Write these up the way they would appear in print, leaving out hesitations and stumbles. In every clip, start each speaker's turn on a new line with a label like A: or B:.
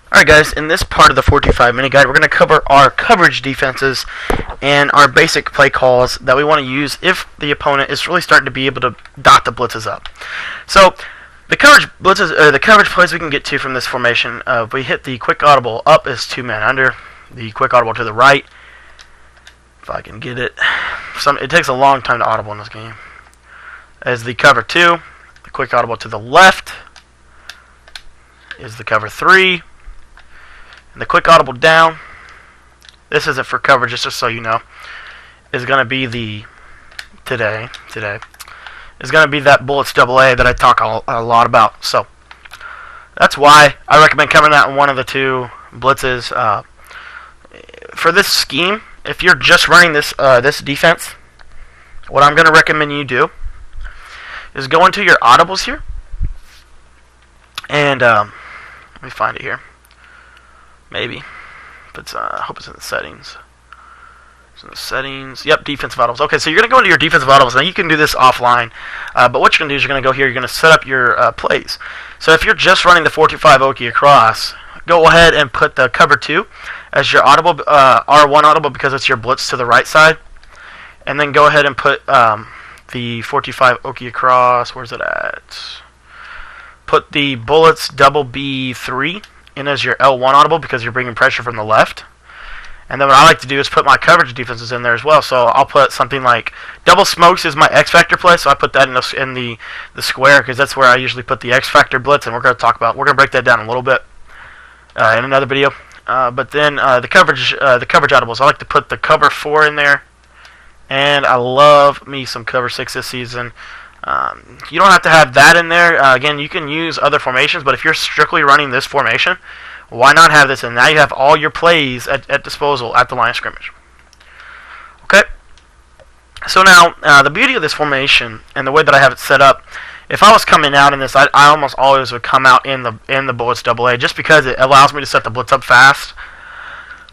A: Alright guys, in this part of the 425 mini guide, we're going to cover our coverage defenses and our basic play calls that we want to use if the opponent is really starting to be able to dot the blitzes up. So, the coverage blitzes, the coverage plays we can get to from this formation, if we hit the quick audible up is 2 men under, the quick audible to the right, if I can get it, it takes a long time to audible in this game, as the cover 2, the quick audible to the left is the cover 3, and the quick audible down, this isn't for coverage, just so you know, is going to be the, today, is going to be that bullets AA that I talk a lot about. So, that's why I recommend covering that in one of the two blitzes. For this scheme, if you're just running this this defense, what I'm going to recommend you do is go into your audibles here, and let me find it here. Maybe. But I hope it's in the settings. It's in the settings. Yep, defensive audibles. Okay, so you're going to go into your defensive audibles. Now, you can do this offline. But what you're going to do is you're going to go here. You're going to set up your plays. So if you're just running the 425 Okie across, go ahead and put the cover 2 as your audible, R1 audible, because it's your blitz to the right side. And then go ahead and put the 425 Okie across. Where's it at? Put the bullets B3 in as your L1 audible because you're bringing pressure from the left. And then what I like to do is put my coverage defenses in there as well. So I'll put something like double smokes is my X factor play, so I put that in the square because that's where I usually put the X factor blitz, and we're going to break that down a little bit in another video. But then the coverage audibles, I like to put the cover 4 in there, and I love me some cover 6 this season. You don't have to have that in there. Again, you can use other formations, but if you're strictly running this formation, why not have this in? Now you have all your plays at disposal at the line of scrimmage. Okay? So now, the beauty of this formation and the way that I have it set up, if I was coming out in this, I almost always would come out in the bullets AA just because it allows me to set the blitz up fast.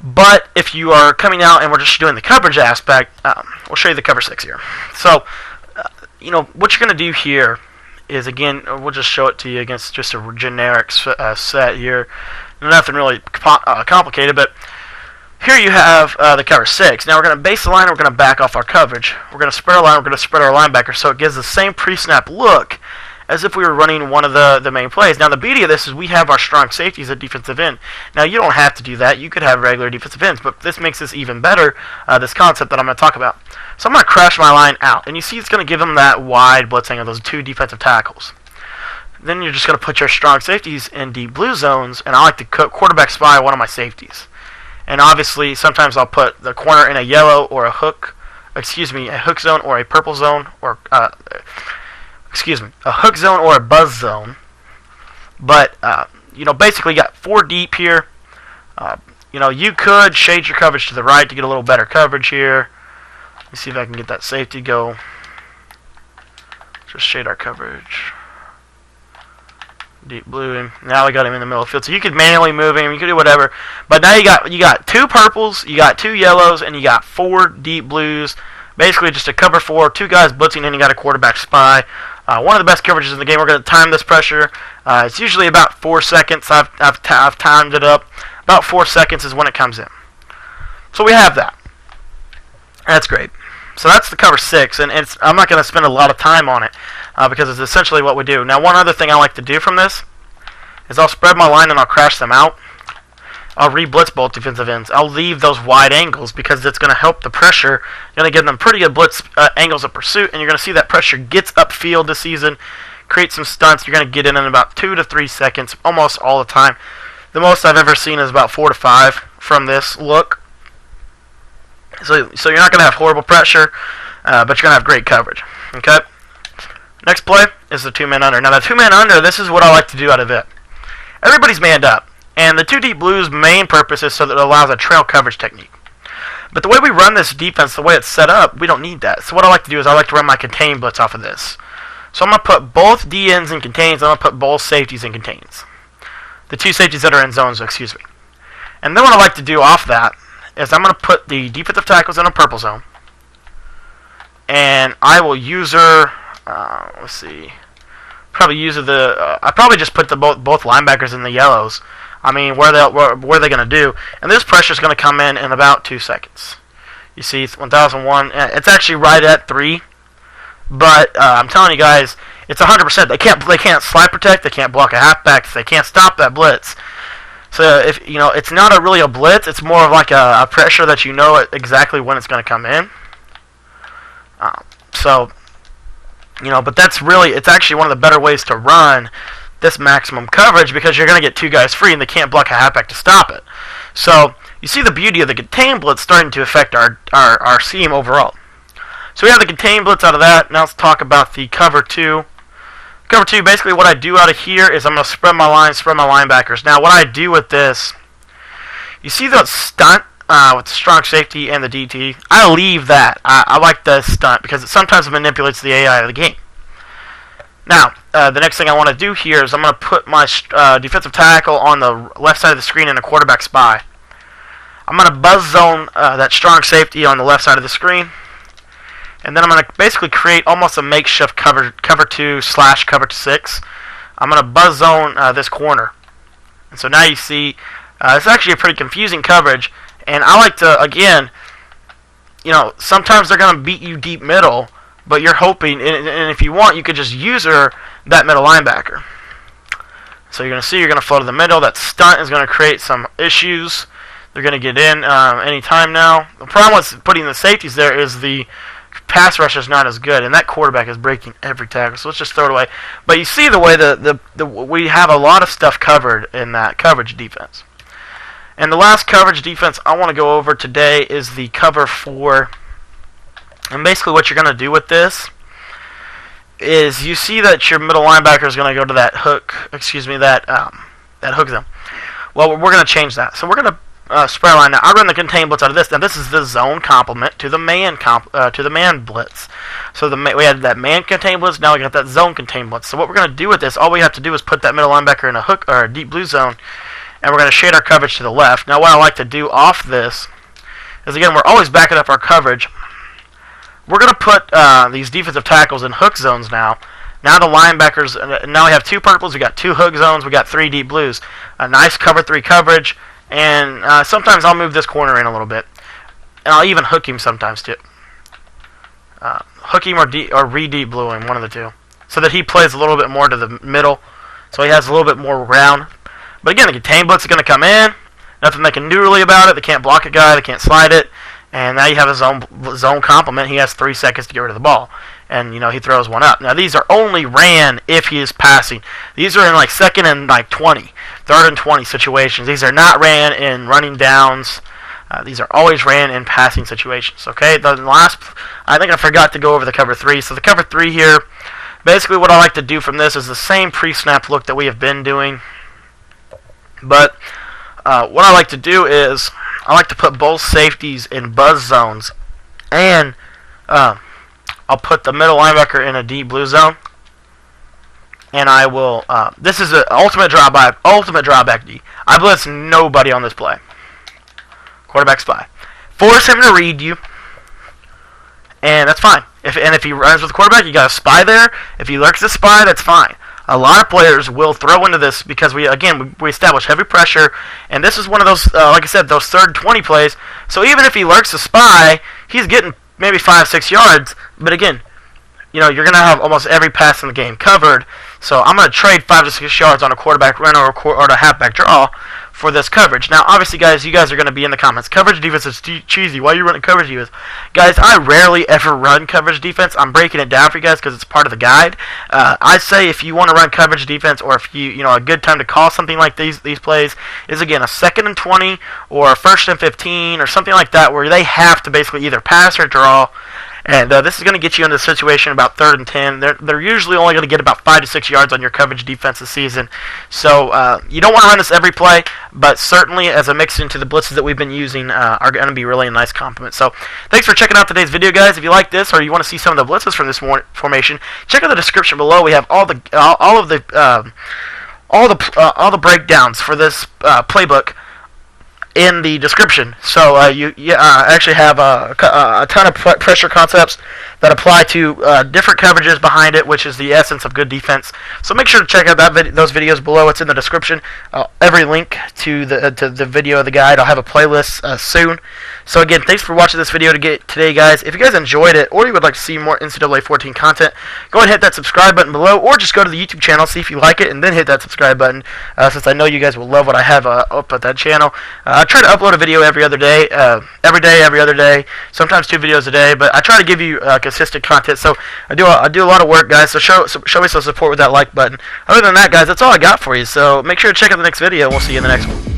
A: But if you are coming out and we're just doing the coverage aspect, we'll show you the cover 6 here. So, you know, what you're going to do here is, again, we'll just show it to you against just a generic set here. Nothing really complicated, but here you have the cover 6. Now we're going to base the line, we're going to back off our coverage. We're going to spread our line, we're going to spread our linebacker, so it gives the same pre-snap look as if we were running one of the main plays. Now the beauty of this is we have our strong safeties at defensive end. Now you don't have to do that. You could have regular defensive ends, but this makes this even better, this concept that I'm going to talk about. So I'm going to crash my line out, and you see it's going to give them that wide blitzing of those 2 defensive tackles. Then you're just going to put your strong safeties in deep blue zones, and I like to quarterback spy one of my safeties. And obviously, sometimes I'll put the corner in a yellow or a hook zone or a purple zone, or a hook zone or a buzz zone. But you know, basically, you got 4 deep here. You know, you could shade your coverage to the right to get a little better coverage here. Let me see if I can get that safety go. Just shade our coverage. Deep blue him. Now we got him in the middle of the field. So you could manually move him, you could do whatever. But now you got 2 purples, you got 2 yellows, and you got 4 deep blues. Basically just a cover 4, 2 guys blitzing, and you got a quarterback spy. One of the best coverages in the game. We're going to time this pressure. It's usually about 4 seconds. I've timed it up. About 4 seconds is when it comes in. So we have that. That's great. So that's the cover 6, and I'm not going to spend a lot of time on it because it's essentially what we do. Now, one other thing I like to do from this is I'll spread my line and I'll crash them out. I'll re-blitz both defensive ends. I'll leave those wide angles because it's going to help the pressure. You're going to give them pretty good blitz angles of pursuit, and you're going to see that pressure gets upfield this season, create some stunts. You're going to get in about 2 to 3 seconds almost all the time. The most I've ever seen is about 4 to 5 from this look. So you're not going to have horrible pressure, but you're going to have great coverage. Okay. Next play is the 2 men under. Now the 2 men under, this is what I like to do out of it. Everybody's manned up. And the 2 deep blues' main purpose is so that it allows a trail coverage technique. But the way we run this defense, the way it's set up, we don't need that. So what I like to do is I like to run my contain blitz off of this. So I'm going to put both DNs in contains, and I'm going to put both safeties in contains. The 2 safeties that are in zones, excuse me. And then what I like to do off that is I'm going to put the defensive tackles in a purple zone. And I will user, let's see, probably use I probably just put both linebackers in the yellows. I mean, what are they going to do? And this pressure is going to come in about 2 seconds. You see, it's 1001. It's actually right at 3. But I'm telling you guys, it's 100%. They can't slide protect. They can't block a halfback. They can't stop that blitz. So if it's not really a blitz. It's more of like a pressure that you know exactly when it's going to come in. But it's actually one of the better ways to run this maximum coverage, because you're going to get 2 guys free and they can't block a halfback to stop it. So you see the beauty of the contain blitz starting to affect our scheme overall. So we have the contain blitz out of that. Now let's talk about the cover 2. Cover 2, basically what I do out of here is I'm going to spread my lines, spread my linebackers. Now what I do with this, you see the stunt with the strong safety and the DT? I leave that. I like the stunt because it sometimes manipulates the AI of the game. Now, the next thing I want to do here is I'm going to put my defensive tackle on the left side of the screen in a quarterback spy. I'm going to buzz zone that strong safety on the left side of the screen. And then I'm going to basically create almost a makeshift cover 2/cover 6. I'm going to buzz zone this corner. And so now you see, it's actually a pretty confusing coverage. And I like to, again, sometimes they're going to beat you deep middle, but you're hoping, and if you want, you could just user that middle linebacker. So you're going to see you're going to flow to the middle. That stunt is going to create some issues. They're going to get in any time now. The problem with putting the safeties there is the pass rush is not as good, and that quarterback is breaking every tackle, so let's just throw it away. But you see the way we have a lot of stuff covered in that coverage defense. And the last coverage defense I want to go over today is the cover 4. And basically what you're going to do with this is you see that your middle linebacker is going to go to that hook, that hook zone. Well, we're going to change that. So we're going to spread line. Now I run the contain blitz out of this. Now this is the zone complement to the man blitz. So we had that man contain blitz. Now we got that zone contain blitz. So what we're going to do with this, all we have to do is put that middle linebacker in a hook or a deep blue zone, and we're going to shade our coverage to the left. Now what I like to do off this is, again, we're always backing up our coverage. We're going to put these defensive tackles in hook zones now. Now the linebackers, now we have 2 purples, we got 2 hook zones, we got 3 deep blues. A nice cover 3 coverage, and sometimes I'll move this corner in a little bit. And I'll even hook him sometimes too. Hook him or re-deep blue him, one of the 2. So that he plays a little bit more to the middle, so he has a little bit more ground. But again, the contain blitz is going to come in. Nothing they can do really about it. They can't block a guy, they can't slide it. And now you have a zone complement. He has 3 seconds to get rid of the ball. And, he throws one up. Now, these are only ran if he is passing. These are in, like, 2nd and, 20. 3rd and 20 situations. These are not ran in running downs. These are always ran in passing situations. Okay? The last, I think I forgot to go over the cover 3. So the cover 3 here, basically what I like to do from this is the same pre-snap look that we have been doing. But what I like to do is I like to put both safeties in buzz zones, and I'll put the middle linebacker in a deep blue zone, and I will. This is an ultimate drawback D. I blitz nobody on this play. Quarterback spy. Force him to read you, and that's fine. If he runs with the quarterback, you got a spy there. If he lurks the spy, that's fine. A lot of players will throw into this because we establish heavy pressure, and this is one of those, like I said, those 3rd and 20 plays. So even if he lurks the spy, he's getting maybe 5-6 yards. But again, you're going to have almost every pass in the game covered. So I'm going to trade 5 to 6 yards on a quarterback run or a halfback draw for this coverage. Now, obviously, guys, you guys are going to be in the comments. Coverage defense is cheesy. Why are you running coverage defense? Guys, I rarely ever run coverage defense. I'm breaking it down for you guys because it's part of the guide. I say if you want to run coverage defense, or if a good time to call something like these plays is, again, a 2nd and 20 or a 1st and 15 or something like that, where they have to basically either pass or draw. And this is going to get you into a situation about 3rd and 10. They're usually only going to get about 5 to 6 yards on your coverage defense this season. So you don't want to run this every play, but certainly as a mix into the blitzes that we've been using are going to be really a nice complement. So thanks for checking out today's video, guys. If you like this or you want to see some of the blitzes from this formation, check out the description below. We have all the breakdowns for this playbook in the description. So you actually have a ton of pressure concepts that apply to different coverages behind it, which is the essence of good defense. So make sure to check out those videos below. It's in the description. Every link to the video of the guide. I'll have a playlist soon. So again, thanks for watching this video today, guys. If you guys enjoyed it or you would like to see more NCAA 14 content, go ahead and hit that subscribe button below, or just go to the YouTube channel, see if you like it, and then hit that subscribe button, since I know you guys will love what I have up at that channel. I try to upload a video every other day, every other day, sometimes 2 videos a day, but I try to give you consistent content. So I do a lot of work, guys. So show me some support with that like button. Other than that, guys, that's all I got for you. So make sure to check out the next video, and we'll see you in the next one.